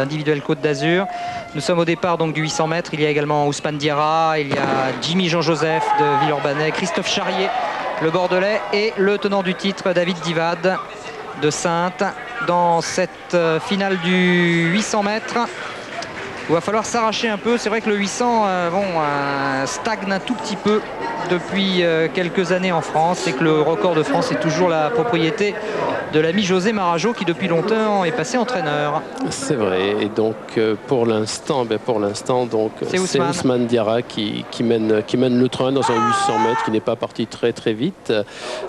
individuel Côte d'Azur. Nous sommes au départ donc du 800 mètres. Il y a également Ousmane Diarra, il y a Jimmy Jean-Joseph de Villeurbanne, Christophe Charrier, le Bordelais, et le tenant du titre, David Divad de Saintes, dans cette finale du 800 mètres. Il va falloir s'arracher un peu. C'est vrai que le 800 stagne un tout petit peu depuis quelques années en France, et que le record de France est toujours la propriété de l'ami José Marajo, qui depuis longtemps est passé entraîneur. C'est vrai, et donc pour l'instant c'est Ousmane Diarra qui mène le train dans un 800 mètres, qui n'est pas parti très très vite.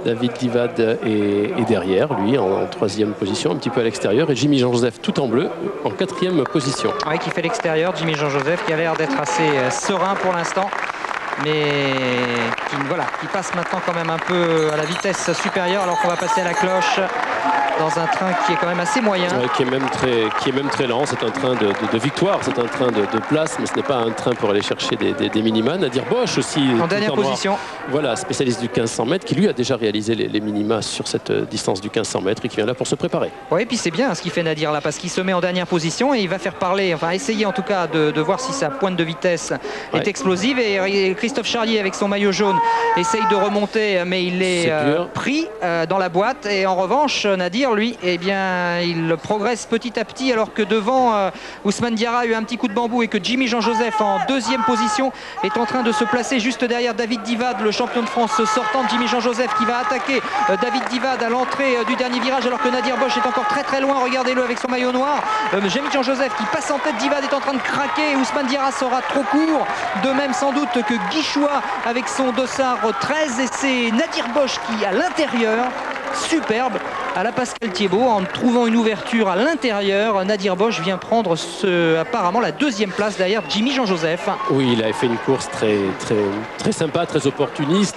David Divad est derrière lui en troisième position, un petit peu à l'extérieur, et Jimmy Jean-Joseph tout en bleu en quatrième position. Oui, qui fait l'extérieur, Jimmy Jean-Joseph, qui a l'air d'être assez serein pour l'instant, mais qui passe maintenant quand même un peu à la vitesse supérieure, alors qu'on va passer à la cloche dans un train qui est quand même assez moyen. Ouais, qui est même très lent. C'est un train de victoire, c'est un train de place, mais ce n'est pas un train pour aller chercher des minima. Nadir Bosch aussi, en dernière position. Voilà, spécialiste du 1500 mètres, qui lui a déjà réalisé les minima sur cette distance du 1500 mètres et qui vient là pour se préparer. Oui, et puis c'est bien ce qu'il fait Nadir là, parce qu'il se met en dernière position et il va faire parler, enfin essayer en tout cas de voir si sa pointe de vitesse est explosive. Et Christophe Charrier, avec son maillot jaune, essaye de remonter, mais il est pris dans la boîte. Et en revanche, Nadir, lui, eh bien, il progresse petit à petit, alors que devant Ousmane Diarra a eu un petit coup de bambou, et que Jimmy Jean-Joseph, en deuxième position, est en train de se placer juste derrière David Divad, le champion de France sortant. Jimmy Jean-Joseph qui va attaquer David Divad à l'entrée du dernier virage, alors que Nadir Bosch est encore très très loin. Regardez-le avec son maillot noir. Jimmy Jean-Joseph qui passe en tête. Divad est en train de craquer. Ousmane Diarra sera trop court, de même sans doute que Guichoua avec son dossard 13, et c'est Nadir Bosch qui, à l'intérieur, superbe, à la Pascal Thiebaud, en trouvant une ouverture à l'intérieur. Nadir Bosch vient prendre apparemment la deuxième place derrière Jimmy Jean-Joseph. Oui, il a fait une course très sympa, très opportuniste.